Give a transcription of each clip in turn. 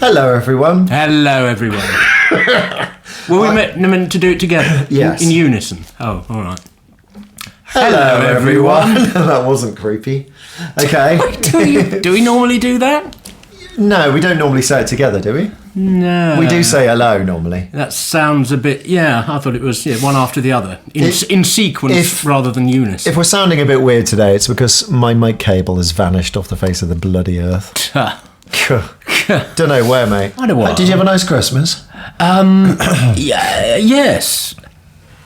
Hello, everyone. Hello, everyone. Were we meant to do it together? Yes. In unison? Oh, all right. Hello, everyone. That wasn't creepy. Okay. Do we normally do that? No, we don't normally say it together, do we? No. We do say hello normally. That sounds a bit... Yeah, I thought it was one after the other. In sequence rather than unison. If we're sounding a bit weird today, it's because my mic cable has vanished off the face of the bloody earth. Don't know where, mate. I don't know. Did you have a nice Christmas? Yes.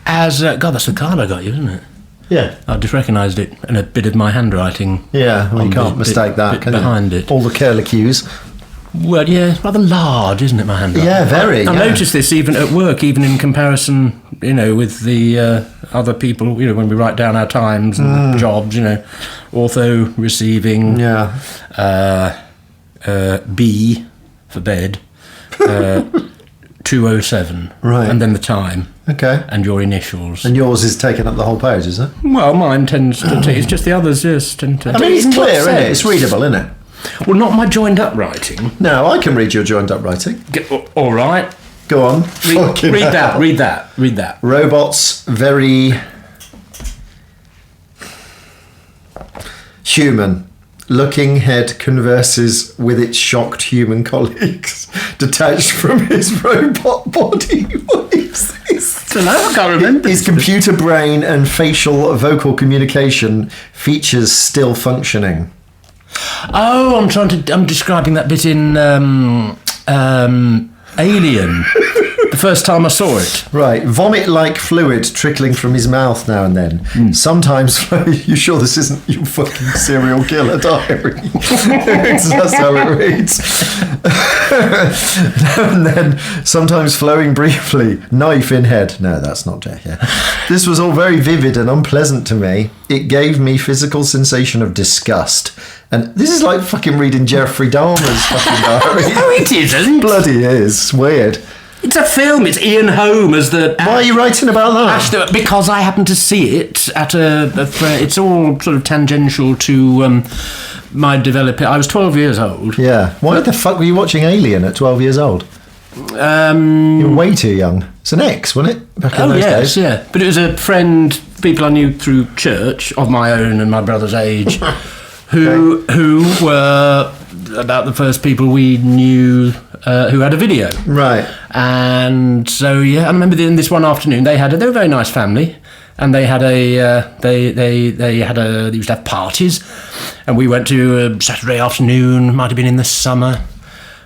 God, that's the card I got you, isn't it? Yeah. I just recognised it and a bit of my handwriting. Yeah, well, you can't mistake that, can you? Behind it. All the curlicues. Well, yeah, it's rather large, isn't it, my handwriting? Yeah, very. I noticed this even at work, even in comparison, with the other people, when we write down our times and jobs, ortho, receiving, B for bed, 207. Right. And then the time. Okay. And your initials. And yours is taking up the whole page, is it? Well, mine tends to... It's just the others just tend to... I mean, it's clear, isn't it? It's readable, isn't it? Well, not my joined up writing. No, I can read your joined up writing. All right. Go on. Read that. Robots, very human. Looking head converses with its shocked human colleagues, detached from his robot body. What is this? I don't know, I can't remember. His computer brain and facial vocal communication features still functioning. Oh, I'm describing that bit in Alien. The first time I saw it. Right, vomit-like fluid trickling from his mouth now and then. Sometimes, you sure this isn't your fucking serial killer diary? That's how it reads. Now and then, sometimes flowing briefly, knife in head. No, that's not Jack. Yeah. This was all very vivid and unpleasant to me. It gave me physical sensation of disgust. And this is like fucking reading Jeffrey Dahmer's fucking diary. No, it isn't. Bloody is. It's weird. It's a film. It's Ian Holm as the... Why are you writing about that? Because I happened to see it at it's all sort of tangential to my developing... I was 12 years old. Yeah. Why the fuck were you watching Alien at 12 years old? You were way too young. It's an ex, wasn't it? Back in those days. Yeah. But it was a friend, people I knew through church, of my own and my brother's age, who were about the first people we knew who had a video. Right. And so, I remember this one afternoon, they were a very nice family, and they had they used to have parties, and we went to a Saturday afternoon, might have been in the summer,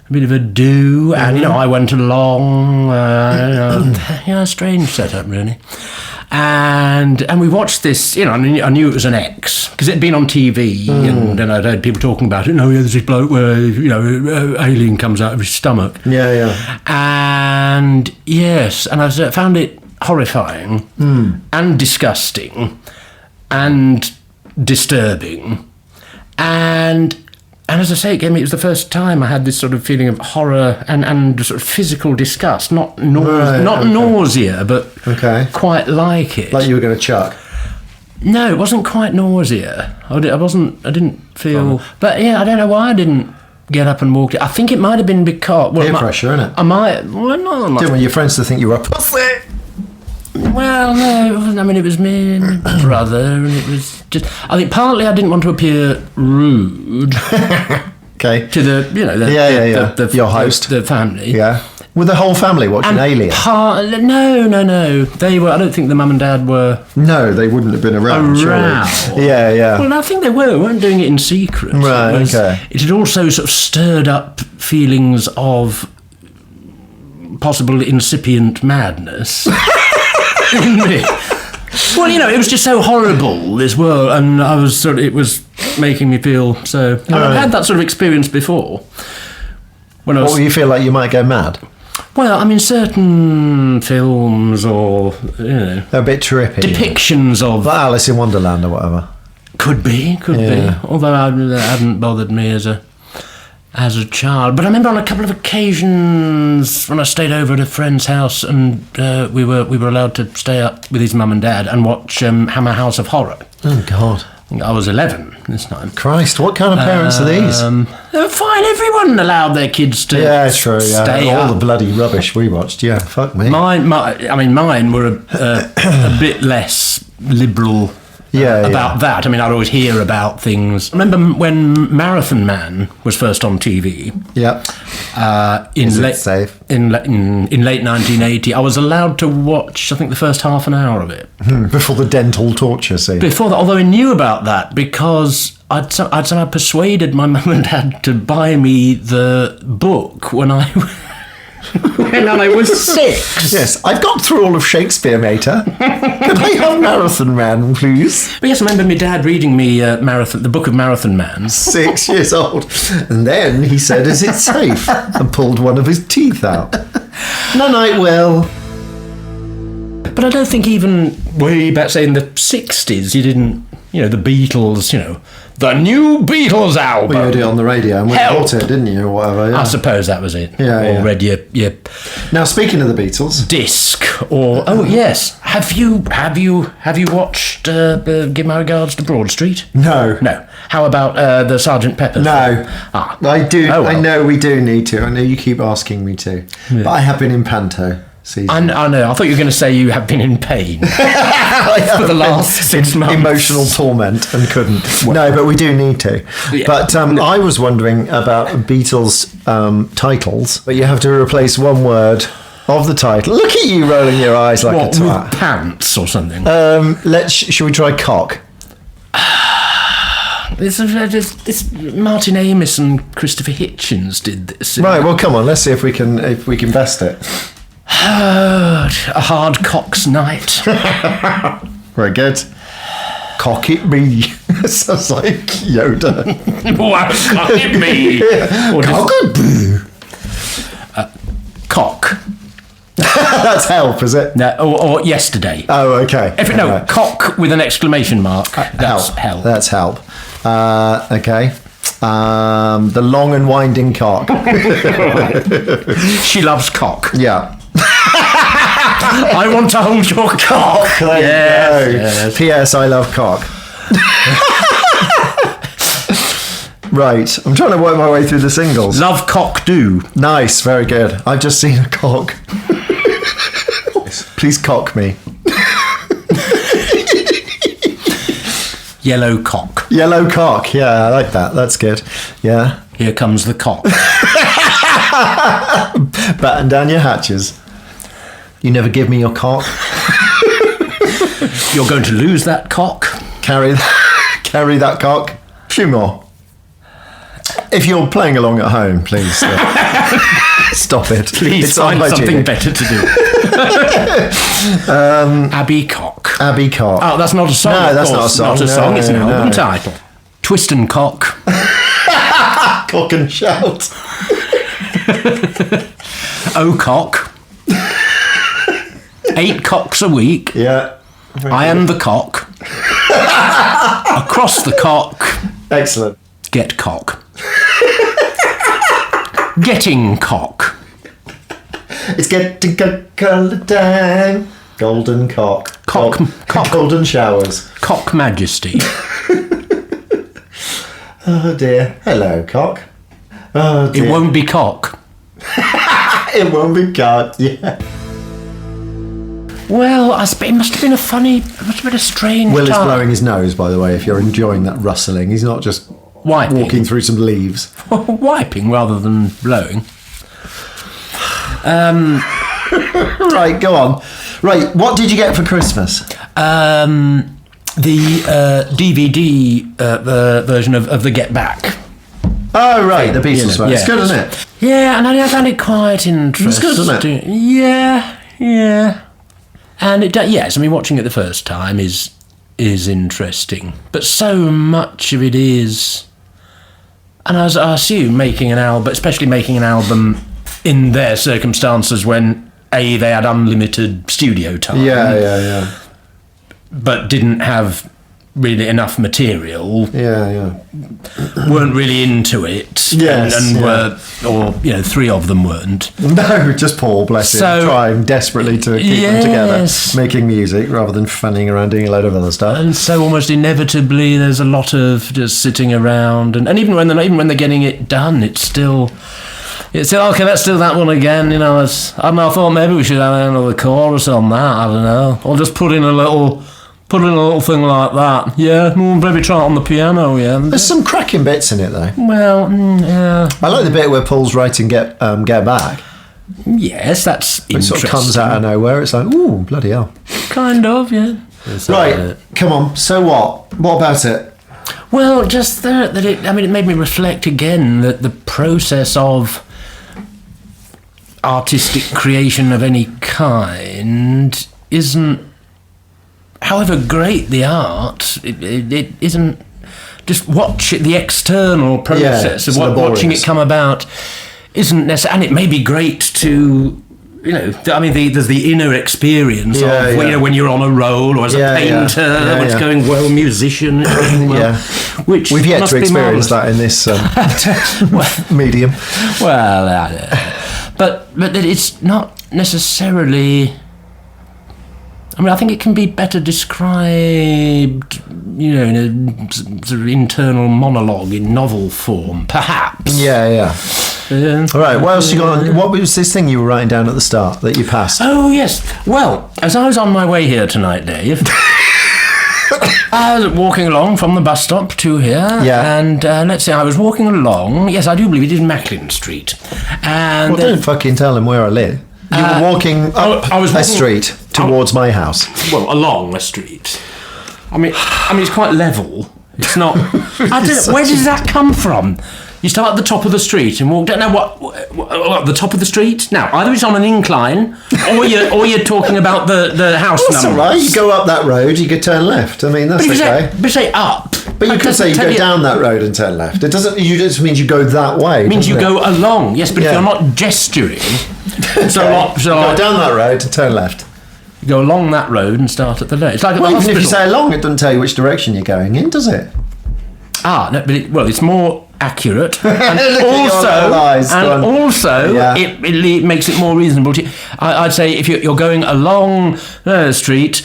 a bit of a do, and, I went along, strange setup, really. And we watched this, I knew it was an ex, because it had been on TV, and I'd heard people talking about it. There's this bloke where, alien comes out of his stomach. Yeah. And, yes, and I found it horrifying and disgusting and disturbing. And as I say, it was the first time I had this sort of feeling of horror and sort of physical disgust, not nausea, but quite like it. Like you were going to chuck? No, it wasn't quite nausea. I didn't feel... But, I don't know why I didn't get up and walk. I think it might have been because... Peer pressure, innit? No. Didn't want your friends to think you were a pussy? Well, no, it wasn't. I mean, it was me and my brother, and it was just... I think partly I didn't want to appear rude Okay. to the your host. the family. Yeah. Were the whole family watching Alien? No. They were... I don't think the mum and dad were... No, they wouldn't have been around, surely. Yeah. Well, I think they weren't doing it in secret. Right, It had also sort of stirred up feelings of possible incipient madness in me. Well, it was just so horrible, this world, and it was making me feel so... And I've had that sort of experience before. What do you feel like you might go mad? Well, I mean, certain films or, They're a bit trippy. Depictions of... Like Alice in Wonderland or whatever. Could be. Although that hadn't bothered me as a child. But I remember on a couple of occasions when I stayed over at a friend's house, and we were allowed to stay up with his mum and dad and watch Hammer House of Horror. Oh, God. I was 11 this time. Christ, what kind of parents are these? They were fine. Everyone allowed their kids to stay all up. the bloody rubbish we watched. Yeah, fuck me. Mine were a bit less liberal about that. I mean, I'd always hear about things. I remember when Marathon Man was first on TV. Yeah. In late 1980, I was allowed to watch, I think, the first half an hour of it. Before the dental torture scene. Before that, although I knew about that because I'd somehow persuaded my mum and dad to buy me the book when I was 6. Yes, I've got through all of Shakespeare, mater. Can I have Marathon Man, please? But yes, I remember my dad reading me the book of Marathon Man. 6 years old. And then he said, is it safe? And pulled one of his teeth out. Night, Will. But I don't think even way back, say, in the 60s, you didn't, the Beatles, the new Beatles album. Well, you heard it on the radio and we bought it, didn't you, or whatever? Yeah. I suppose that was it. Yeah, or read your Now, speaking of the Beatles, disc, or yes, have you watched Give My Regards to Broad Street? No. How about the Sgt. Pepper's? No. I do. Oh, well. I know we do need to. I know you keep asking me to, but I have been in panto season. I know. I thought you were going to say you have been in pain for the last 6 months. Emotional torment and couldn't. No, but we do need to. Yeah. But I was wondering about Beatles titles, but you have to replace one word of the title. Look at you rolling your eyes like a twat. With pants or something? Shall we try cock? This Martin Amis and Christopher Hitchens did this. Right. Well, come on. Let's see if we can best it. A hard cock's night. Very good. Cock it me. Sounds like Yoda. Cock it me. Cock it me. Cock. That's help, is it? No, or yesterday. Oh, okay. Cock with an exclamation mark. That's help. That's help. Okay. The long and winding cock. She loves cock. Yeah. I want to hold your cock. Yes. P.S. I love cock. Right. I'm trying to work my way through the singles. Love cock do. Nice. Very good. I've just seen a cock. Please cock me. Yellow cock. Yellow cock. Yeah, I like that. That's good. Yeah. Here comes the cock. Batten down your hatches. You never give me your cock. You're going to lose that cock. Carry that cock. Few more. If you're playing along at home, please stop it. Please find something better to do. Abbey Cock. Abbey Cock. Oh, that's not a song. No, that's not a song. Not a song. It's an album title. Twist and Cock. Cock and shout. Oh, cock. 8 cocks a week. Yeah. I am the cock. Across the cock. Excellent. Get cock. Getting cock. It's getting colour time. Golden cock. Cock. Golden showers. Cock majesty. Oh dear. Hello, cock. Oh dear. It won't be cock. It won't be cock. Yeah. Well, it must have been a strange Will is time. blowing his nose, by the way, if you're enjoying that rustling. He's not just walking through some leaves. Wiping rather than blowing. Right, go on. Right, what did you get for Christmas? The DVD version of the Get Back. Oh, right, the Beatles one. It's good, isn't it? Yeah, and I found it quite interesting. It's good, isn't it? Yeah. And it yes, I mean, watching it the first time is interesting, but so much of it is, and I assume making an album, especially making an album in their circumstances when they had unlimited studio time. Yeah. But didn't have really enough material, weren't really into it, and were, or 3 of them weren't. No, just Paul, bless him, trying desperately to keep them together, making music rather than fanning around doing a load of other stuff. And so almost inevitably, there's a lot of just sitting around, and even when they're getting it done, it's still okay. Let's do that one again. I thought maybe we should have another chorus on that. I don't know, or just put in a little thing like that. Yeah, maybe try it on the piano. Yeah, there's some cracking bits in it though. Well, yeah. I like the bit where Paul's writing "Get Back." Yes, that's interesting. It sort of comes out of nowhere. It's like, ooh, bloody hell. Kind of, yeah. Right, come on. So what? What about it? Well, just that it made me reflect again that the process of artistic creation of any kind isn't, however great the art, it isn't just the external process of watching it come about isn't necessary, and it may be great to, there's the inner experience of when you're on a roll, or as a painter, what's going well, musician, which we've yet to experience that in this medium. Well, but it's not necessarily. I think it can be better described, in a sort of internal monologue in novel form, perhaps. Yeah. All right, what else you got? What was this thing you were writing down at the start that you passed? Oh, yes. Well, as I was on my way here tonight, Dave, I was walking along from the bus stop to here, and let's say I was walking along. Yes, I do believe it is Macklin Street. And don't fucking tell them where I live. You were walking up a street towards my house. Well, along a street. I mean, it's quite level. It's not. I don't know. Where does that come from? You start at the top of the street and walk down. Now, what the top of the street? Now, either it's on an incline, or you're talking about the house number. That's all right. You go up that road, you could turn left. I mean, that's okay. But say up. But you could say you go down that road and turn left. It doesn't. You just means you go that way. It means you go along. Yes, but if you're not gesturing, so go down that road and turn left. You go along that road and start at the left. It's like even if you say along, it doesn't tell you which direction you're going in, does it? No, but it's more accurate, and also it makes it more reasonable. I'd say if you're going along the street,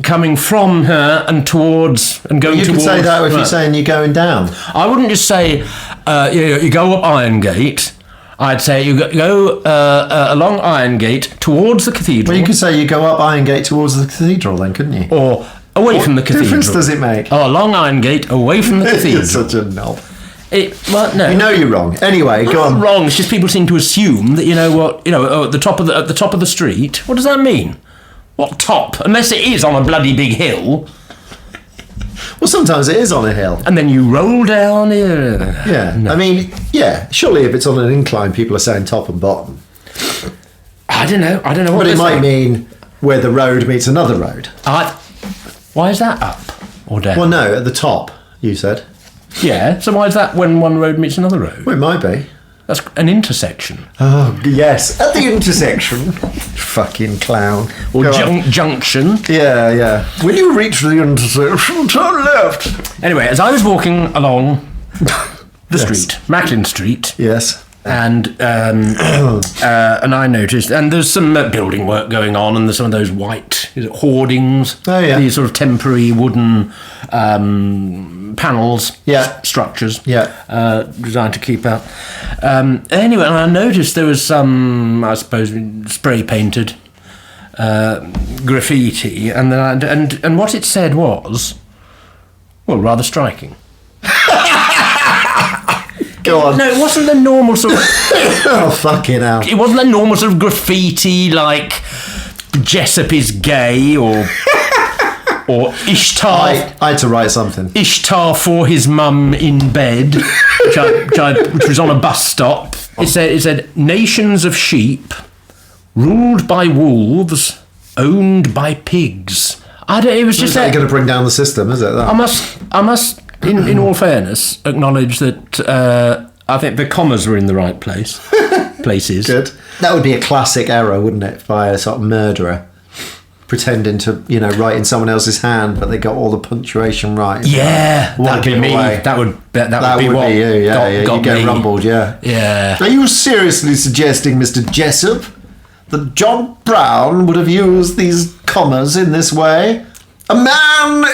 coming from her and towards and going towards. You could say that if you're saying you're going down. I wouldn't just say you go up Irongate. I'd say you go along Irongate towards the cathedral. Well, you could say you go up Irongate towards the cathedral, then, couldn't you? Or away from the cathedral. What difference does it make? Oh, along Irongate, away from the cathedral. You're such a knob. No. You know you're wrong. Anyway, go on. Wrong. It's just people seem to assume that at the top of the street. What does that mean? What top? Unless it is on a bloody big hill. Well, sometimes it is on a hill. And then you roll down here. Yeah. No. I mean, surely if it's on an incline, people are saying top and bottom. I don't know what. But it might mean where the road meets another road. Why is that up or down? Well, no, at the top, you said. Yeah, so why is that when one road meets another road? Well, it might be. That's an intersection. Oh, yes, at the intersection. Fucking clown. Or junction. Yeah. When you reach the intersection, turn left. Anyway, as I was walking along the street, Macklin Street. Yes. And I noticed, and there's some building work going on, and there's some of those white hoardings. Oh, yeah. These sort of temporary wooden panels, structures, designed to keep out. Anyway, and I noticed there was some, I suppose, spray painted graffiti, and then and what it said was, well, rather striking. Go on. No, it wasn't the normal sort of. Oh, fucking hell. It wasn't the normal sort of graffiti like Jessup is gay or Ishtar. I had to write something. Ishtar for his mum in bed, which was on a bus stop. It said nations of sheep, ruled by wolves, owned by pigs. It was just that. Going to bring down the system, is it? That? I must. In all fairness, acknowledge that I think the commas were in the right places. Good. That would be a classic error, wouldn't it, by a sort of murderer? pretending to, write in someone else's hand, but they got all the punctuation right. Yeah, that'd be me. Away. That would be what you. Yeah, you get me. rumbled. Yeah. Yeah. Are you seriously suggesting, Mr. Jessup, that John Brown would have used these commas in this way? A man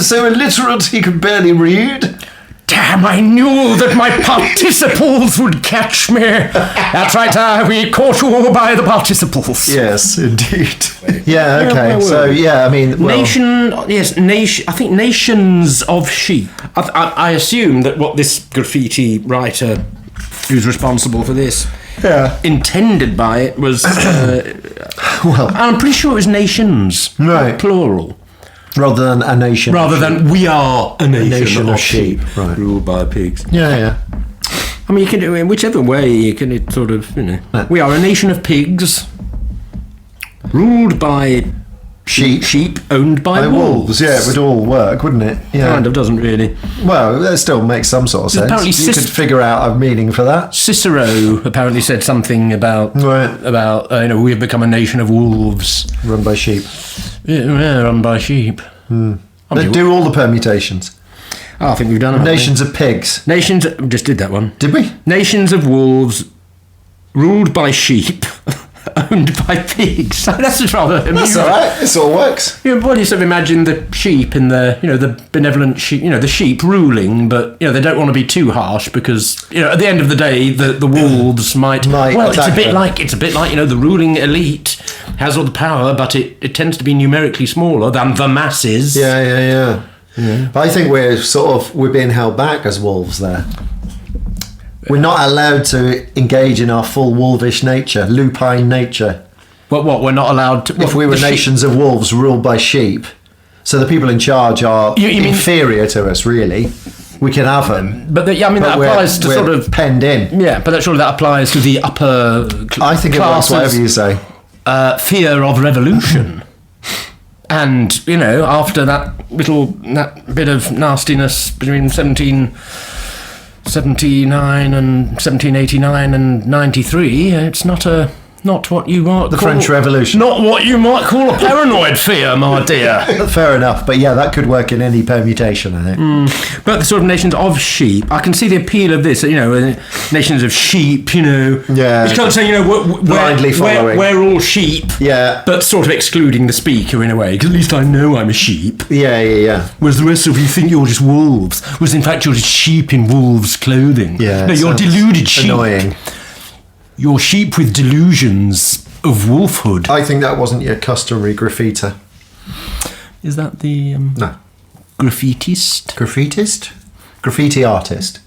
so illiterate he could barely read? Damn, I knew that my participles would catch me. That's right, we caught you by the participles. Yes, indeed. Yeah, okay. So, yeah, I mean... Well, I think nations of sheep. I assume that what this graffiti writer who's responsible for this intended by it was... well... I'm pretty sure it was nations. Right. Plural. Rather than a nation. Rather than we are a nation of sheep. Right. Ruled by pigs. Yeah. I mean, you can do it in whichever way. You can sort of, We are a nation of pigs. Ruled by sheep owned by wolves. Yeah, it would all work, wouldn't it? Yeah. Kind of, doesn't really. Well, that still makes some sort of sense. Apparently you could figure out a meaning for that. Cicero apparently said something about we have become a nation of wolves. Run by sheep. Yeah, run by sheep. They do all the permutations. I think we've done it. Nations of pigs. Nations... Just did that one. Did we? Nations of wolves ruled by sheep. Owned by pigs. That's just rather amusing. That's all right. This all works. What do you sort of imagine the sheep and the benevolent sheep, the sheep ruling, but they don't want to be too harsh because at the end of the day the wolves might. Well, it's a bit like the ruling elite has all the power, but it tends to be numerically smaller than the masses. Yeah. But I think we're being held back as wolves there. We're not allowed to engage in our full wolvish nature, lupine nature. What? We're not allowed to... If we were nations of wolves ruled by sheep, so the people in charge are inferior to us, really. We can have them. But that applies to sort of... penned in. Yeah, but that applies to the upper I think it works whatever you say. Fear of revolution. And, after that bit of nastiness between 1779 and 1789 and 93, it's not what you might call... French Revolution. Not what you might call a paranoid fear, my dear. Fair enough, but yeah, that could work in any permutation, I think. But the sort of nations of sheep, I can see the appeal of this, nations of sheep, Yeah. It's kind of saying, blindly following. We're all sheep. Yeah. But sort of excluding the speaker in a way, because at least I know I'm a sheep. Yeah. Whereas the rest of you think you're just wolves, whereas in fact you're just sheep in wolves' clothing. Yeah. No, you're deluded sheep. Annoying. You're sheep with delusions of wolfhood. I think that wasn't your customary graffiter. Is that the... No. Graffitist? Graffitist? Graffiti artist.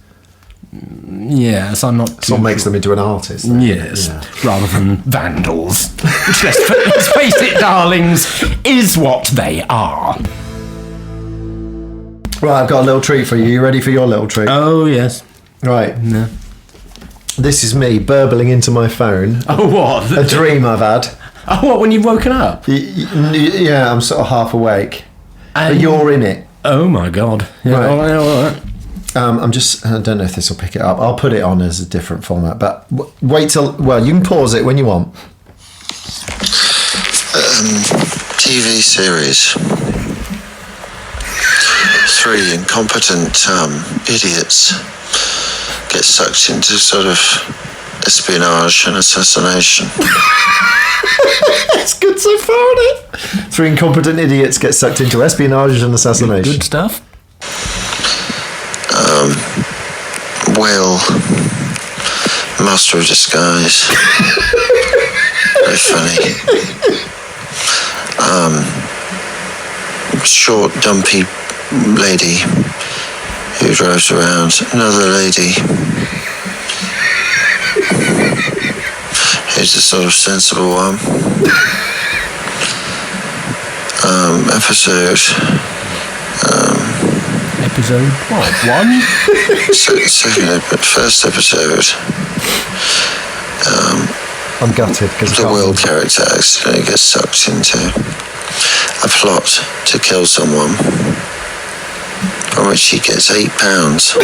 Yes, I'm not... That's what makes them into an artist. Then. Yes, rather than vandals. Which, let's face it, darlings, is what they are. Right, I've got a little treat for you. You ready for your little treat? Oh, yes. Right. No. This is me burbling into my phone. Oh, what? A dream I've had. Oh, what, when you've woken up? Yeah, I'm sort of half awake. But you're in it. Oh, my God. Yeah, right. All right. I don't know if this will pick it up. I'll put it on as a different format, but wait till... Well, you can pause it when you want. TV series. 3 incompetent idiots get sucked into sort of espionage and assassination. It's good so far, isn't it? 3 incompetent idiots get sucked into espionage and assassination. Good stuff. Will, master of disguise. Very funny. Short, dumpy lady who drives around. Another lady who's a sort of sensible one. Episode what? 1? First episode. I'm gutted because the Will character accidentally gets sucked into a plot to kill someone, from which he gets £8.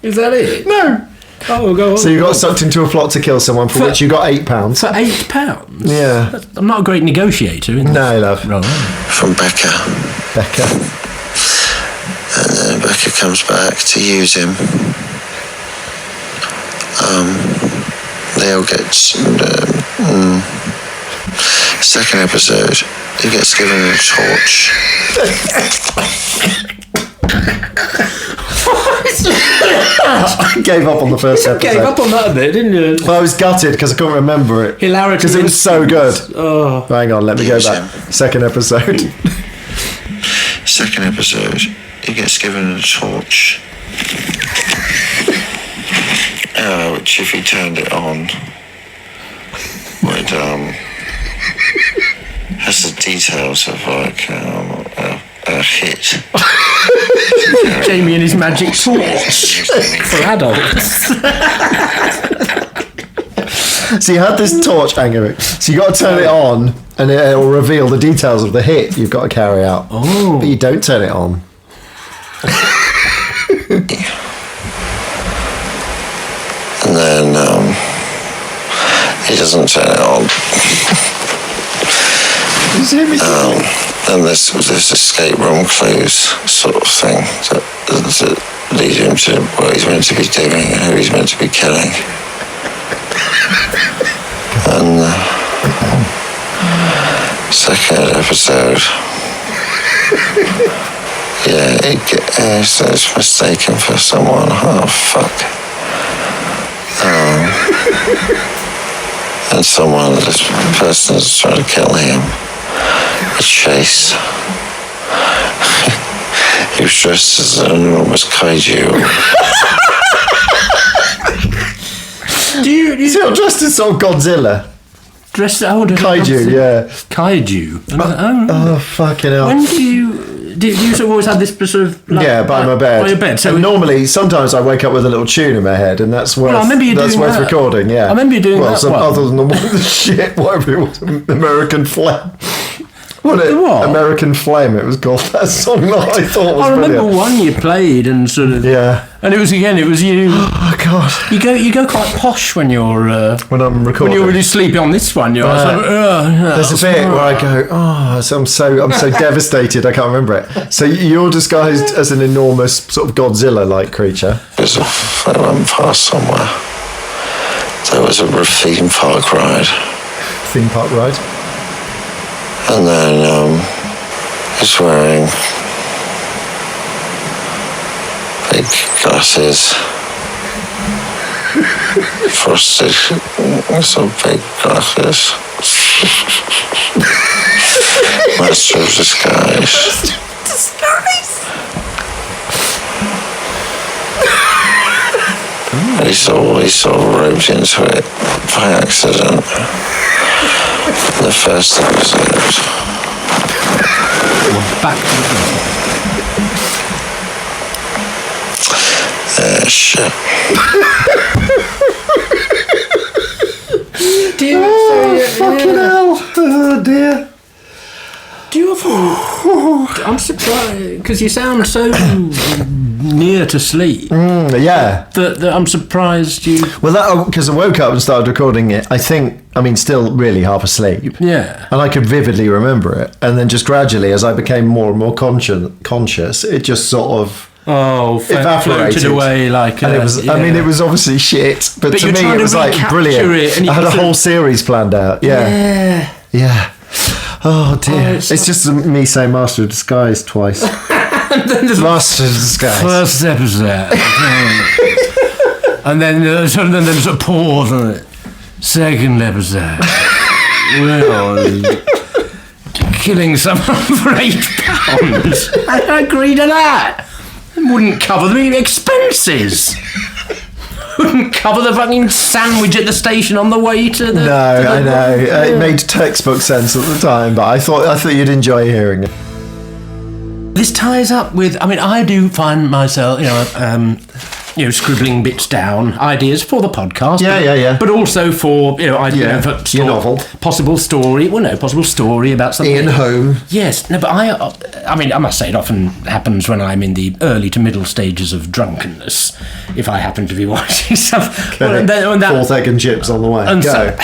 Is that it? No. Oh, go on. So you got sucked into a plot to kill someone for which you got £8. For £8? Yeah. I'm not a great negotiator. No, love. Right. From Becca. And then Becca comes back to use him. They all get... second episode, he gets given a torch. I gave up on the first episode. Gave up on that a bit, didn't you? Well, I was gutted because I couldn't remember it. Hilarity. Because it was so good. Oh. Hang on, let me go back. Second episode. Second episode, he gets given a torch. Which if he turned it on, would has the details of like a hit. Jamie and his magic torch for adults. So you had this torch, hang so you got to turn it on and it will reveal the details of the hit you've got to carry out. Oh. But you don't turn it on. And then he doesn't turn it on. And there's escape room clues sort of thing that lead him to what he's meant to be doing and who he's meant to be killing. And second episode, so it's mistaken for someone. Oh fuck. And this person is trying to kill him. A chase. He was dressed as an enormous kaiju. He's not dressed as sort of Godzilla. Kaiju, yeah. Kaiju. Oh, fucking hell. When do you sort of always have this sort of... by my bed. By your bed. So and normally, sometimes I wake up with a little tune in my head, and that's worth, I remember you that's doing worth that. recording, yeah. I remember you doing that. Other than the shit, whatever it was, American Flame. What? American Flame, it was called. That song that I thought was remember brilliant. one you played and sort of... Yeah. And it was you... Oh, God. You go quite posh when you're... when I'm recording. When you're really sleepy on this one, you're sort of... There's a bit where I go, I'm so devastated, I can't remember it. So you're disguised as an enormous sort of Godzilla-like creature. I went past somewhere. There was a theme park ride. Theme park ride? And then he's wearing big glasses, frosted, some big glasses. Master of disguise. And he sort of roped into it by accident. The first episode. Back to the Shit. Fucking hell. Oh, dear. Do you often... I'm surprised, because you sound so near to sleep. Yeah. That I'm surprised you... Well, because I woke up and started recording it, still really half asleep. Yeah. And I could vividly remember it. And then just gradually, as I became more and more conscious, it just sort of... evaporated floated away like... and it was, it was obviously shit, but to me it was like brilliant. I had a whole series planned out. Yeah. Oh dear. It's just me saying Master of Disguise twice. Master of Disguise. First episode. and then there's a pause on it. Second episode. Well, killing someone for £8. I agree to that. It wouldn't cover the expenses. Wouldn't cover the fucking sandwich at the station on the way to the... I know. It made textbook sense at the time, but I thought you'd enjoy hearing it. This ties up with... I do find myself, scribbling bits down, ideas for the podcast. Yeah. But also for, for Your novel. possible story about something. Ian Home. Yes, no, but I mean, I must say it often happens when I'm in the early to middle stages of drunkenness, if I happen to be watching stuff. Okay. Fourth egg and chips on the way. And Go.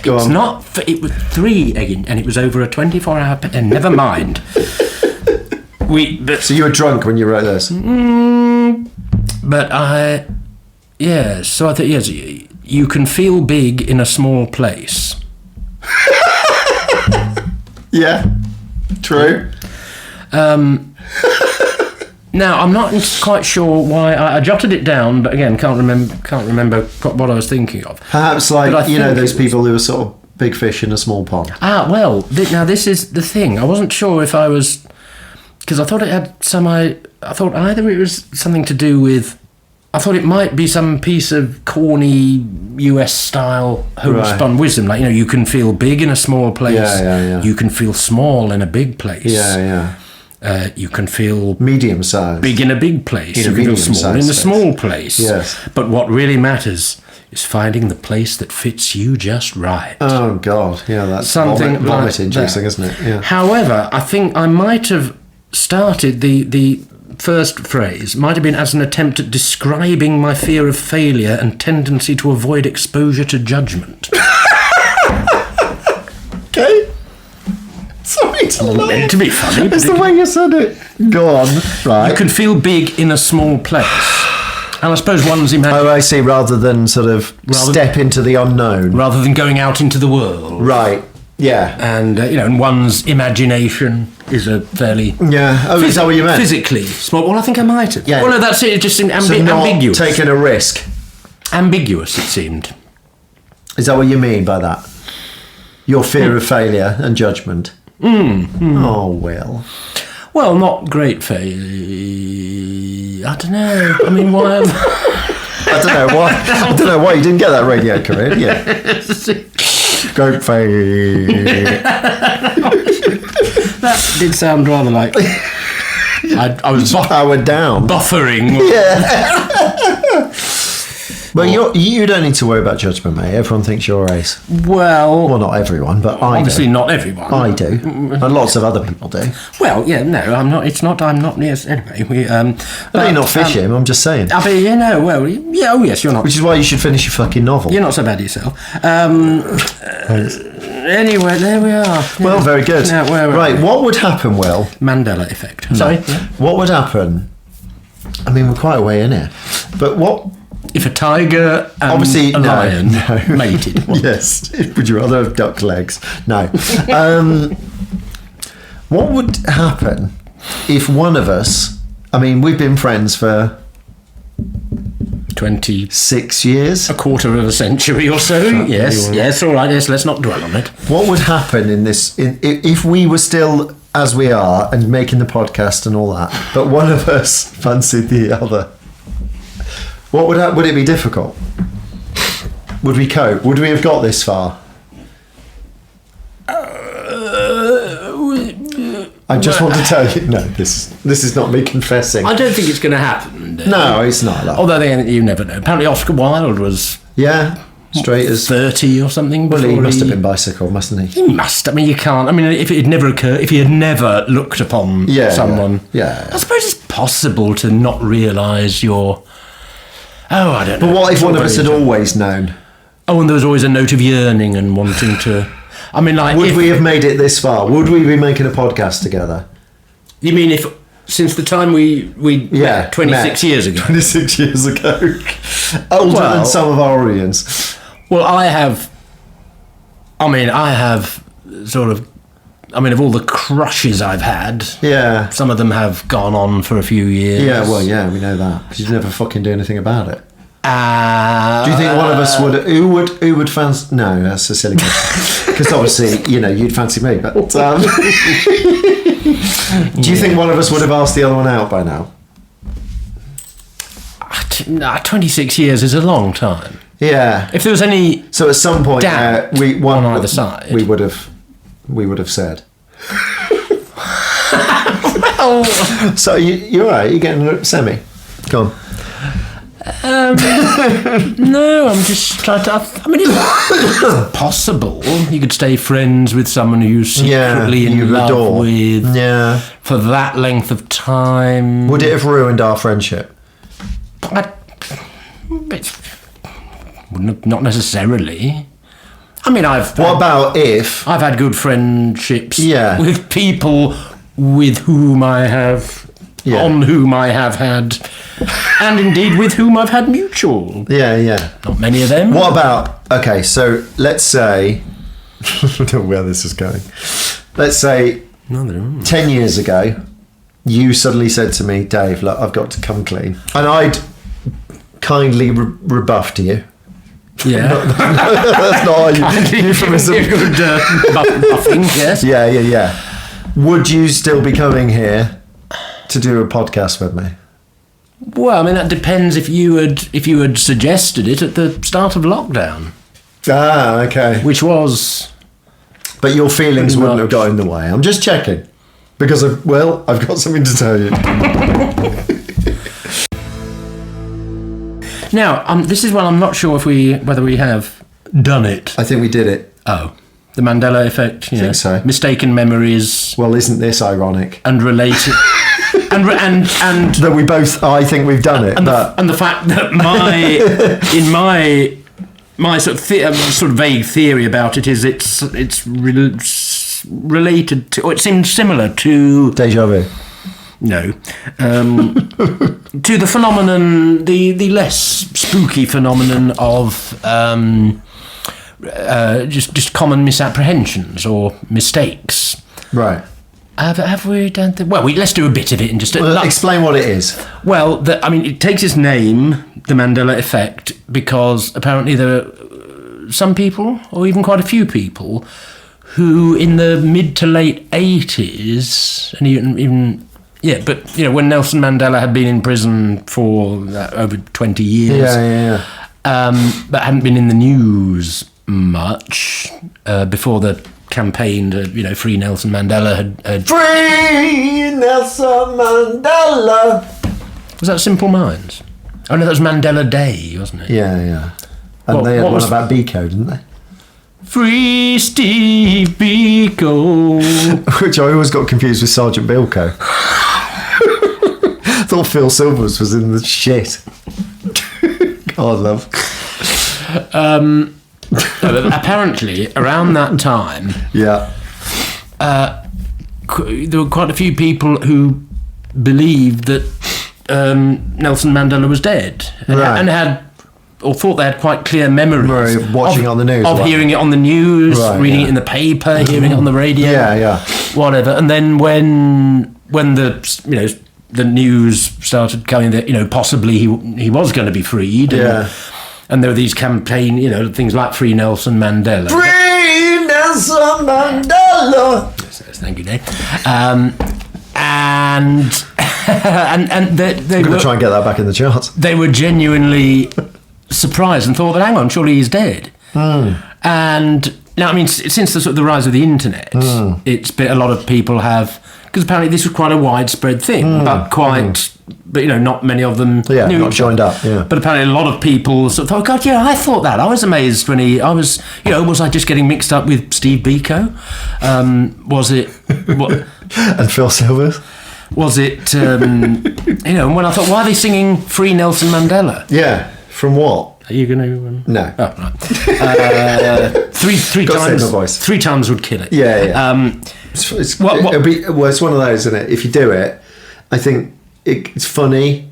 Go it's on. not, it was 3 egg and it was over a 24-hour, and never mind. So you were drunk when you wrote this? But so I think, yes, you can feel big in a small place. Yeah, true. Now, I'm not quite sure why I jotted it down, but again, can't remember what I was thinking of. Perhaps those people who are sort of big fish in a small pond. Well, now this is the thing. I wasn't sure if I was, because I thought it had I thought either it was something to do with, I thought it might be some piece of corny US style homespun wisdom, like, you can feel big in a small place. Yeah. You can feel small in a big place. Yeah. You can feel medium size, big in a big place. You can feel small in a small place. Yes. But what really matters is finding the place that fits you just right. Oh God, yeah, that's something vomit like inducing, that. isn't it? Yeah. However, I think I might have started the first phrase might have been as an attempt at describing my fear of failure and tendency to avoid exposure to judgment. Okay. Sorry to laugh. Meant to be funny. It's the way you said it. Go on. Right. You can feel big in a small place. And I suppose one's imagination... Oh, I see. Rather than sort of step into the unknown. Rather than going out into the world. Right. Yeah. And, and one's imagination is a fairly... Yeah. Oh, is that what you meant? Physically small. Well, I think I might have. Yeah. Well, no, that's it. It just seemed So not ambiguous. taking a risk. Ambiguous, it seemed. Is that what you mean by that? Your fear of failure and judgment? Oh, Will. Well, not great failure. I don't know. I mean, why? I don't know why you didn't get that radio career, did you? Great failure. That did sound rather like I was powered down. buffering. Yeah. But you don't need to worry about judgment, mate. Everyone thinks you're ace. Well, Not everyone, but I obviously do. not everyone. I do. And lots of other people do. Well, yeah, no, I'm not. It's not. I'm not. Yes. Anyway, we. You're not fishing. I'm just saying. I mean, well, yeah. Oh, yes, you're not. Which is why you should finish your fucking novel. You're not so bad yourself. Anyway, there we are. Well, very good. Now, where are Right, we? what would happen, Will? Mandela Effect. Sorry. What would happen? I mean, we're quite a way in here. But what... If a tiger and Obviously, a lion no. mated. Yes. Would you rather have duck legs? No. What would happen if one of us... I mean, we've been friends for... 20... 6 years. A quarter of a century or so. Yes, all right, yes, let's not dwell on it. What would happen in this... if we were still as we are and making the podcast and all that, but one of us fancied the other... What would it be difficult? Would we cope? Would we have got this far? I just want to tell you, no, this is not me confessing. I don't think it's going to happen. No, it's not that. Although you never know. Apparently Oscar Wilde was Yeah, straight as... 30 or something. Well, he must have been bisexual, mustn't he? He must. I mean, you can't. I mean, if it had never occurred, if he had never looked upon someone... Yeah. I suppose it's possible to not realise your... Oh, I don't know. But what if one of us had always known? Oh, and there was always a note of yearning and wanting to... I mean, like... Would we have made it this far? Would we be making a podcast together? You mean if... Since the time we met 26 years ago? 26 years ago. Older than some of our audience. Well, I have sort of... I mean, of all the crushes I've had... Yeah. Some of them have gone on for a few years. Yeah, well, yeah, we know that. Because you never fucking do anything about it. Do Do you think one of us would... Who would fancy... No, that's a silly question. Because obviously, you'd fancy me, but... do you think one of us would have asked the other one out by now? 26 years is a long time. Yeah. If there was any... So at some point, doubt on either side... We would have said. Well, So you're right. You're getting a semi. Go on. No, I'm just trying to... I mean, it's possible you could stay friends with someone who you're secretly in love with for that length of time. Would it have ruined our friendship? Not necessarily. I mean, What about if... I've had good friendships Yeah. with people with whom I have... on whom I have had... and indeed with whom I've had mutual. Yeah. Not many of them. What about... Okay, so let's say... I don't know where this is going. Let's say 10 years ago, you suddenly said to me, Dave, look, I've got to come clean. And I'd kindly rebuffed you. Yeah. That's not a euphemism. Buffing, yes. Yeah. Would you still be coming here to do a podcast with me? Well, I mean, that depends if you had suggested it at the start of lockdown. Ah, okay. Which was... But your feelings wouldn't have got in the way. I'm just checking. Because, I've got something to tell you. Now, this is one I'm not sure whether we have done it. I think we did it. Oh. The Mandela Effect. You know, think so. Mistaken memories. Well, isn't this ironic? And related... and that we both... I think we've done it. And the fact that my sort of vague theory about it is it's related to, or it seems similar to... Deja vu. No. To the phenomenon, the less spooky phenomenon of just common misapprehensions or mistakes. Right. Have we done... let's do a bit of it and just... explain what it is. Well, it takes its name, the Mandela Effect, because apparently there are some people, or even quite a few people, who in the mid to late 80s, and even but, when Nelson Mandela had been in prison for over 20 years, but hadn't been in the news much before the campaign to, free Nelson Mandela had... Free Nelson Mandela! Was that Simple Minds? Oh no, that was Mandela Day, wasn't it? Yeah. And they had one about Biko, didn't they? Free Steve Biko. Which I always got confused with Sergeant Bilko. I thought Phil Silvers was in the shit. God, love. Apparently, around that time, there were quite a few people who believed that Nelson Mandela was dead, and had, or thought they had quite clear memories of watching on the news, of hearing it on the news, reading it in the paper, hearing it on the radio, whatever. And then when the the news started coming that possibly he was going to be freed, and there were these campaign, things like Free Nelson Mandela. Free Nelson Mandela! Thank you, Dave. And they I'm going to try and get that back in the charts. They were genuinely surprised and thought that, hang on, surely he's dead. And now, I mean, since the rise of the internet, it's been, a lot of people have, because apparently this was quite a widespread thing, but not many of them knew not joined up. But apparently a lot of people sort of thought, God, I thought that. I was amazed when was I just getting mixed up with Steve Biko? Was it... What? And Phil Silvers? Was it, and when I thought, why are they singing Free Nelson Mandela? Yeah, from what? Are you going to... No. Oh, right. Three times. 3 times would kill it. Yeah. It's one of those, isn't it? If you do it, I think it's funny.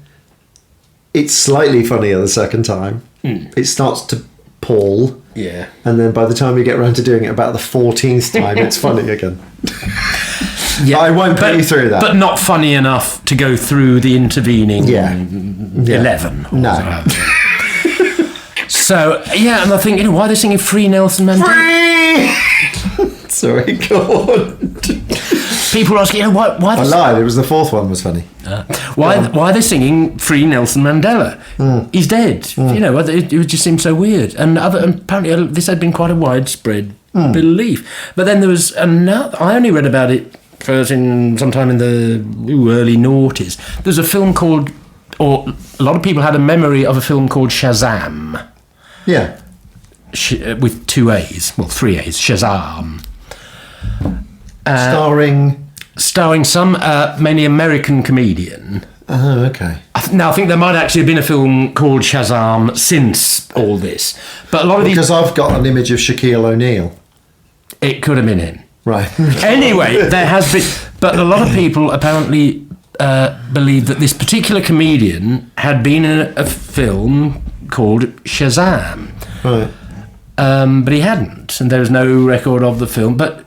It's slightly funnier the second time. It starts to pall. Yeah. And then by the time you get around to doing it about the 14th time, it's funny again. Yeah, I won't put you through that. But not funny enough to go through the intervening 11. No. So, and I think, why are they singing Free Nelson Mandela? Free! Sorry, go on. People are asking, why I lied, it was the 4th one was funny. Why are they singing Free Nelson Mandela? He's dead. It just seemed so weird. And apparently this had been quite a widespread belief. But then there was another, I only read about it first sometime in the early noughties. There's a film called or a lot of people had a memory of a film called Shazam. Yeah. With 2 A's, well, 3 A's, Shazam. Starring some mainly American comedian. Oh, okay. I think there might actually have been a film called Shazam since all this. But a lot of these... Because I've got an image of Shaquille O'Neal. It could have been him. Right. Anyway, there has been... But a lot of people apparently believe that this particular comedian had been in a film called Shazam. Right. But he hadn't, and there was no record of the film. But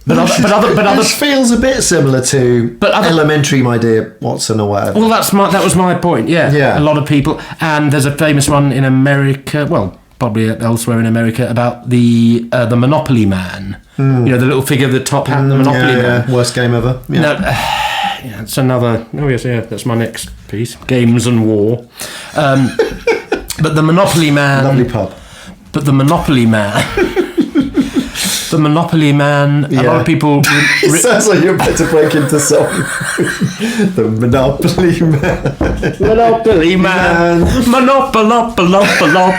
This feels a bit similar to Elementary, My Dear Watson, or whatever. Well, that was my point. Yeah. A lot of people, and there's a famous one in America. Well, probably elsewhere in America about the Monopoly Man. You know, the little figure with the top hat, the Monopoly Man. Yeah, worst game ever. Yeah. No, it's another. Oh yes, yeah. That's my next piece. Games and War. But the Monopoly Man. Lovely pub. But the Monopoly Man. The Monopoly Man, a lot of people... It sounds like you're about to break into song. The Monopoly Man. Monopoly Man.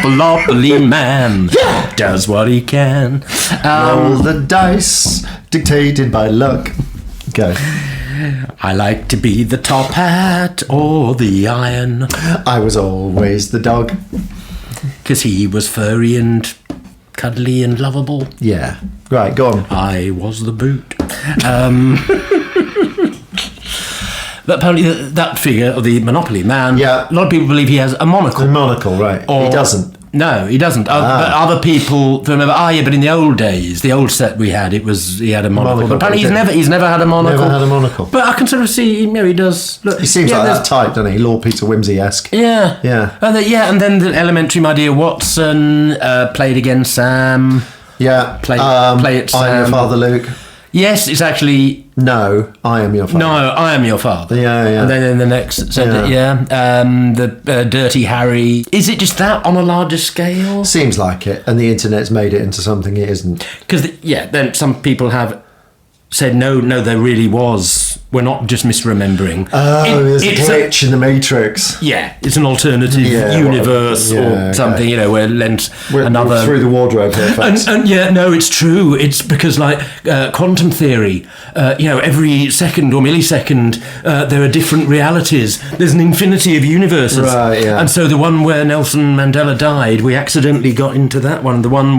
Monopoly Man. Yeah. Does what he can. Roll the dice, dictated by luck. Go. I like to be the top hat or the iron. I was always the dog. Because he was furry and... cuddly and lovable. Yeah. Right, go on. I was the boot. But apparently that figure of the Monopoly Man, a lot of people believe he has a monocle. A monocle, right. He doesn't. No, he doesn't. But other people remember, but in the old days, the old set we had, he had a monocle. But apparently he's never had a monocle. Never had a monocle. But I can sort of see, he does. Look, he seems like that type, doesn't he? Lord Peter Wimsey-esque. Yeah. Yeah. And then the Elementary, My Dear Watson, Played Against Sam. Yeah. Play it, Sam. I'm Your Father, Luke. Yes, it's actually... No, I Am Your Father. No, I Am Your Father. Yeah. And then in the next sentence, the Dirty Harry. Is it just that on a larger scale? Seems like it, and the internet's made it into something it isn't. Because, then some people have said, no, there really was. We're not just misremembering. Oh, there's a glitch in the Matrix. Yeah, it's an alternative universe or something, where We're another... through the wardrobe here, folks. And it's true. It's because, quantum theory, every second or millisecond, there are different realities. There's an infinity of universes. Right, yeah. And so the one where Nelson Mandela died, we accidentally got into that one. The one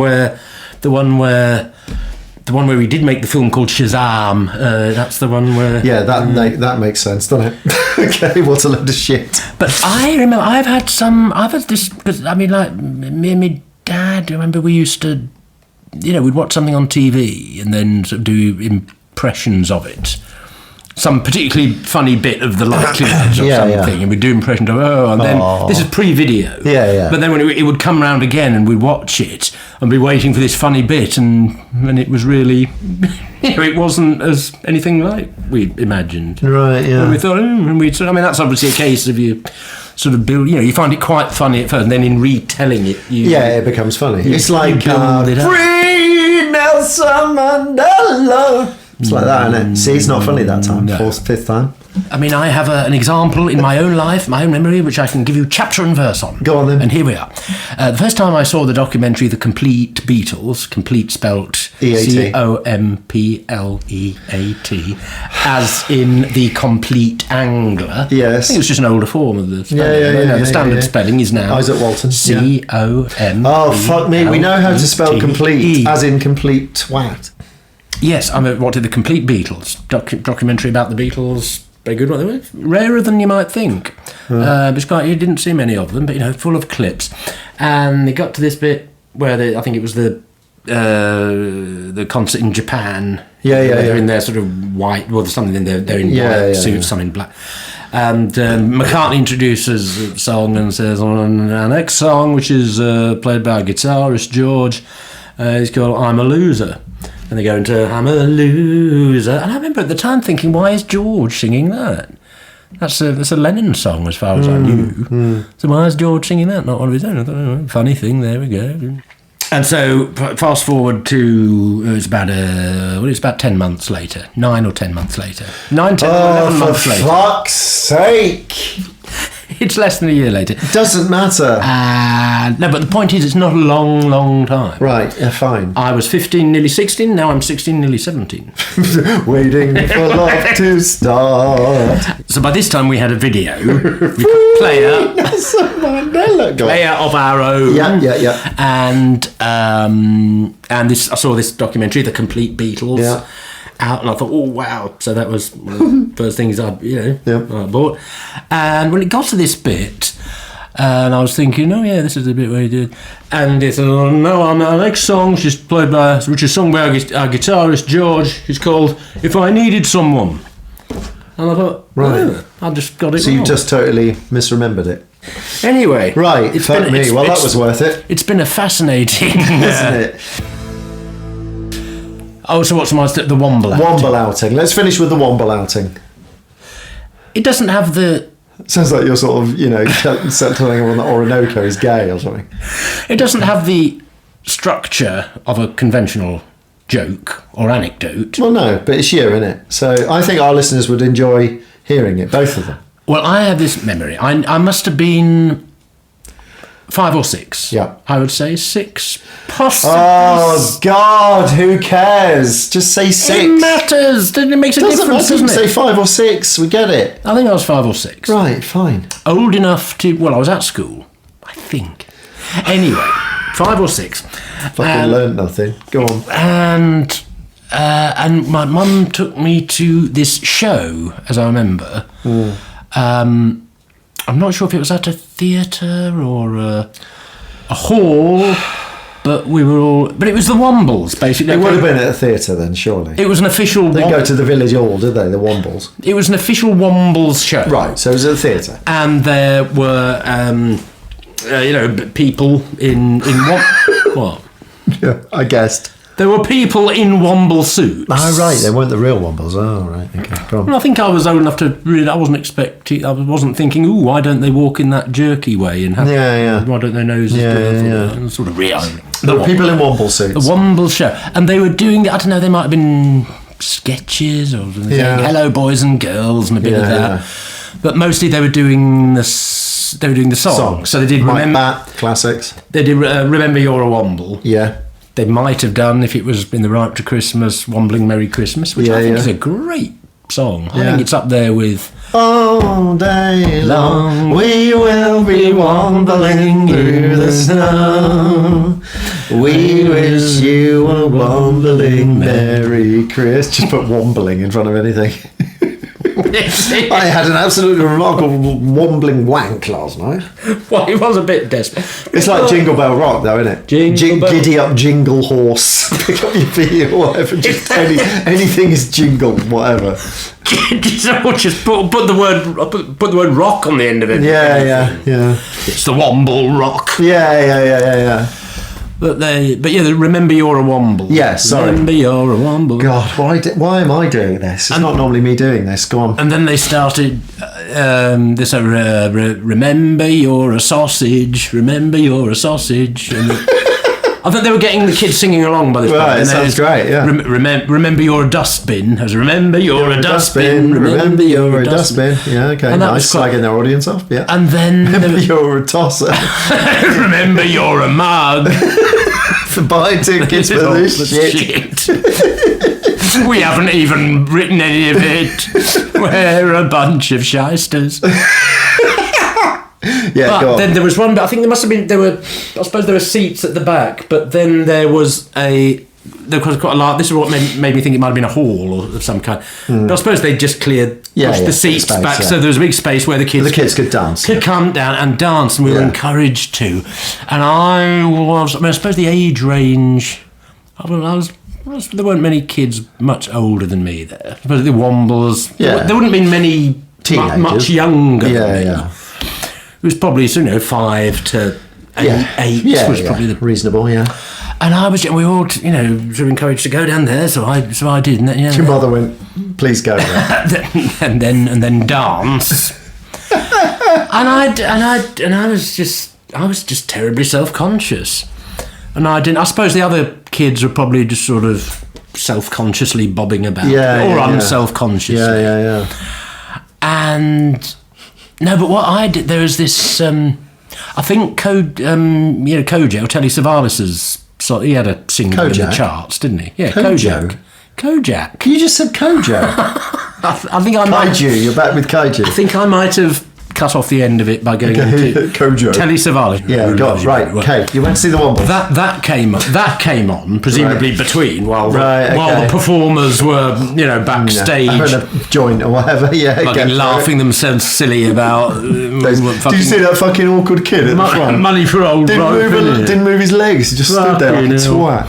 where we did make the film called Shazam. That's the one where... Yeah, that makes sense, doesn't it? Okay, what a load of shit. But I remember, I've had this... Because, me and my dad, I remember we used to... we'd watch something on TV and then sort of do impressions of it. Some particularly funny bit of the likely lads or something, and we'd do impressions of, and then this is pre-video. Yeah. But then when it would come round again and we'd watch it and be waiting for this funny bit, and it was really, it wasn't as anything like we imagined. Right, yeah. And we thought, that's obviously a case of you sort of build, you find it quite funny at first, and then in retelling it, it becomes funny. It's like, Free Nelson Mandela. It's like that, isn't it? See, it's not funny that time. No. Fifth time. I have an example in my own life, my own memory, which I can give you chapter and verse on. Go on then. And here we are. The first time I saw the documentary The Complete Beatles, complete spelt COMPLEAT, as in The Complete Angler. Yes. I think it was just an older form of the spelling. The standard spelling is now Isaac Walton. COMPLEAT. Oh, fuck me. We know how to spell complete, as in complete twat. Yes, what did The Complete Beatles, documentary about the Beatles, very good one. They were rarer than you might think. You didn't see many of them, but full of clips. And they got to this bit where I think it was the concert in Japan. They're in their sort of white, something they're in white suits, some in black. And McCartney introduces the song and says, on our next song, which is played by guitarist George, it's called I'm a Loser. And they go into I'm a loser. And I remember at the time thinking, why is George singing that? That's a Lennon song as far as I knew. So why is George singing that? Not one of his own. I thought, funny thing, there we go. And so fast forward to, it's about 10 months later. 9 or 10 months later. 9, 10, 11 months later. For fuck's sake. It's less than a year later. Doesn't matter. No, but the point is, it's not a long, long time. Right, yeah, fine. I was 15, nearly 16. Now I'm 16, nearly 17. Waiting for love to start. So by this time we had a video. We could player. Nelson Mandela. Player of our own. Yeah. And this, I saw this documentary, The Complete Beatles. Yeah. Out, and I thought, oh wow! So that was one of the first things I bought. And when it got to this bit, and I was thinking, oh yeah, this is the bit where he did, and it's no, our next song, which is sung by our guitarist George. It's called "If I Needed Someone," and I thought, right, I just got it. So wrong. you just totally misremembered it. Anyway, right? Fuck me. Well, that was worth it. It's been a fascinating, isn't it? Oh, so what's the Womble outing? Womble outing. Let's finish with the Womble outing. It doesn't have the... Sounds like you're sort of, telling everyone that Orinoco is gay or something. It doesn't have the structure of a conventional joke or anecdote. Well, no, but it's you, isn't it? So I think our listeners would enjoy hearing it, both of them. Well, I have this memory. I must have been 5 or 6. Yeah. I would say 6. Possibly. Oh, God, who cares? Just say 6. It matters. It makes a difference, doesn't it? Say 5 or 6. We get it. I think I was 5 or 6. Right, fine. Old enough to... Well, I was at school, I think. Anyway, 5 or 6. Fucking learned nothing. Go on. And my mum took me to this show, as I remember. I'm not sure if it was at a theatre or a hall, but we were all... But it was the Wombles, basically. It would have been at a theatre then, surely. It was an official... They go to the village hall, did they, the Wombles? It was an official Wombles show. Right, so it was at a theatre. And there were, people in what? Yeah, I guessed. There were people in Womble suits. Oh, right, they weren't the real Wombles. Oh, right, okay, go on. Well, I think I was old enough to really... I wasn't thinking, ooh, why don't they walk in that jerky way? And why don't their noses do sort of real... There were people in Womble suits. The Womble show. And they were doing... I don't know, they might have been sketches or something. Hello, boys and girls, and a bit of that. Yeah. But mostly they were doing the song. So they did... classics. They did Remember You're a Womble. Yeah. They might have done, if it was in the run up to Christmas, Wombling Merry Christmas, which I think is a great song. I think it's up there with... All day long we will be wombling through the snow. We wish you a wombling Merry Christmas. Just put wombling in front of anything. I had an absolutely remarkable wombling wank last night. Well, it was a bit desperate. It's like Jingle Bell Rock, though, isn't it? Giddy up, jingle horse. Pick up your feet or whatever. Just anything is jingle, whatever. Just put the word rock on the end of it. Yeah. It's the Womble Rock. Yeah. But remember you're a Womble. Yeah, sorry. Remember you're a Womble. God, why am I doing this? It's not normally me doing this. Go on. And then they started this. Remember you're a sausage. Remember you're a sausage. And I think they were getting the kids singing along by this point. Right, it sounds great. Yeah. Remember you're a dustbin. As remember you're a dustbin. Remember you're a dustbin. Yeah, okay. Nice. Slagging their audience off. Yeah. And then remember you're a tosser. Remember you're a mug. For buying tickets for this shit. We haven't even written any of it. We're a bunch of shysters. Yeah, but then there was one. I think there must have been. I suppose there were seats at the back, but then there was quite a lot. This is what made me think it might have been a hall or of some kind. But I suppose they just pushed the seats back, so there was a big space where the kids could dance, could come down and dance, and we were encouraged to. And I suppose the age range. There weren't many kids much older than me there. I suppose the Wombles. There wouldn't have been many much younger than me. Yeah. It was probably 5 to 8 was probably the reasonable. Yeah. And we were all sort of encouraged to go down there, so I did. And your mother went, "Please go." and then dance. and I was just terribly self-conscious, and I didn't. I suppose the other kids were probably just sort of self-consciously bobbing about, or unself-consciously. Yeah. And No, but what I did, there was this. I think Kojo, Telly Savalas's. So he had a single in the charts, didn't he? Yeah, Kojo. Kojak. You just said Kojo. I think I might. Kaiju. You're back with Kaiju. I think I might have cut off the end of it by going to Kojo. Telly Savalas. Yeah, right. Okay, you went to see the Womble. That came on, presumably between while the performers were backstage having a joint or whatever. Yeah, laughing themselves silly about. Did you see that fucking awkward kid at the front? Money for old. Didn't move his legs. He just stood there like a twat.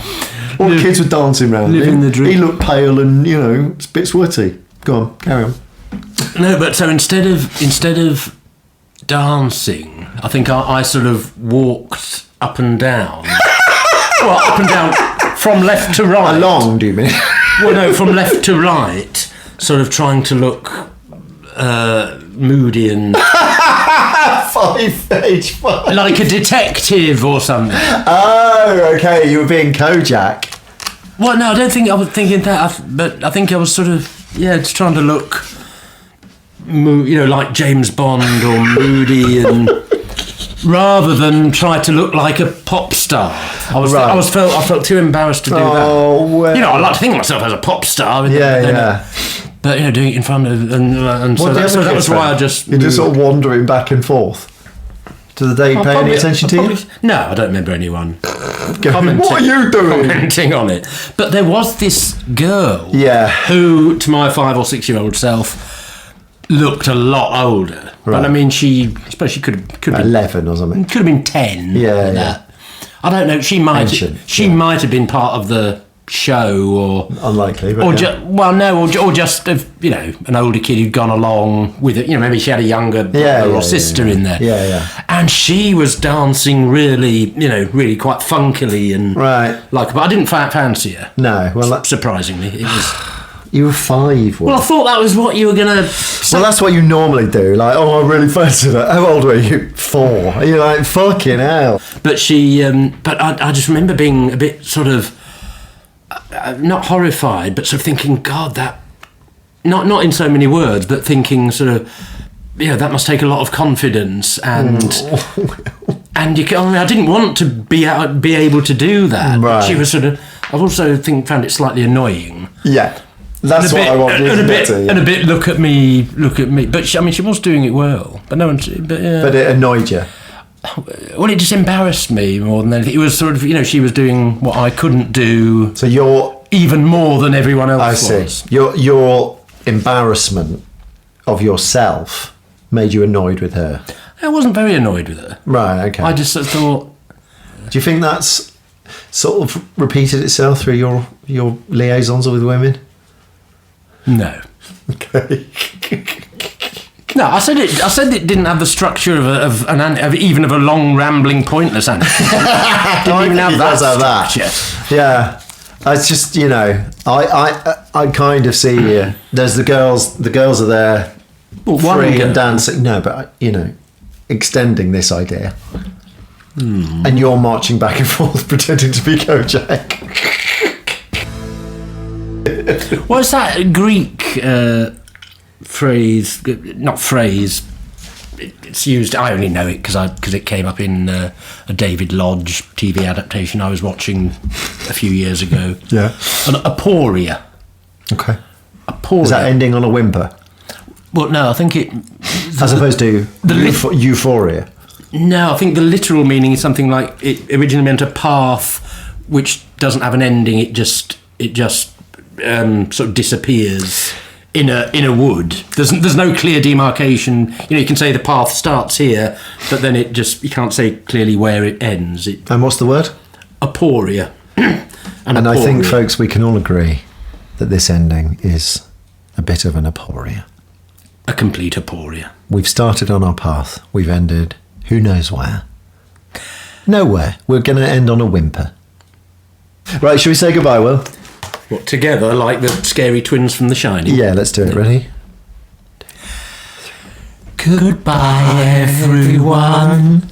All the kids were dancing around him. The dream. He looked pale and a bit sweaty. Go on, carry on. No, but so instead of dancing, I think I sort of walked up and down. Well, up and down from left to right. Along, do you mean? Well, no, from left to right, sort of trying to look moody and 5 like a detective or something. Oh, okay, you were being Kojak. Well, no, I don't think I was thinking that, but I think I was sort of just trying to look, like James Bond or moody, and rather than try to look like a pop star. I felt too embarrassed to do that. Well. I like to think of myself as a pop star. But doing it in front of and so that was why I just you're just sort of wandering back and forth. Do they pay any attention to you? No, I don't remember anyone what are you doing? Commenting on it. But there was this girl who, to my 5 or 6 year old self, looked a lot older. Right. But I mean, I suppose she could have been 11 or something. Could have been 10. Yeah. I don't know. She might have been part of the show, or unlikely, but or just an older kid who'd gone along with it. Maybe she had a younger brother or sister in there. And she was dancing really, really quite funkily and but I didn't fancy her. No, well, surprisingly, it was. You were 5. Well, I thought that was what you were gonna say. Well, that's what you normally do. Like, I really fancied her. How old were you? 4. You're like, fucking hell. But she, but I just remember being a bit sort of. Not horrified, but sort of thinking, God, that not in so many words, but thinking sort of, that must take a lot of confidence, and and I didn't want to be able to do that. Right. She was sort of. I've also found it slightly annoying. Yeah, that's what I wanted to get to. And a bit look at me. But she was doing it well, but no one. But it annoyed you. Well, it just embarrassed me more than anything. It was sort of, she was doing what I couldn't do. So you're even more than everyone else was. I see. Your embarrassment of yourself made you annoyed with her. I wasn't very annoyed with her. Right. Okay. I just sort of thought. Do you think that's sort of repeated itself through your liaisons with women? No. Okay. No, I said it didn't have the structure of a long, rambling, pointless anecdote. Didn't even have that structure. Yeah, it's just I kind of see you. There's the girls are there, free and dancing. No, but extending this idea, and you're marching back and forth pretending to be Kojak. What's that Greek? Not phrase. It's used. I only know it because it came up in a David Lodge TV adaptation I was watching a few years ago. Yeah. An aporia. Okay. Aporia. Is that ending on a whimper? Well, no. I think it. As opposed to euphoria. No, I think the literal meaning is something like it originally meant a path which doesn't have an ending. It just sort of disappears. In a wood, there's no clear demarcation. You can say the path starts here, but then you can't say clearly where it ends. And what's the word? Aporia. And I think, folks, we can all agree that this ending is a bit of an aporia. A complete aporia. We've started on our path. We've ended who knows where. Nowhere. We're going to end on a whimper. Right, shall we say goodbye, Will? What, together, like the scary twins from The Shining? Yeah, let's do it. Ready? Goodbye, everyone.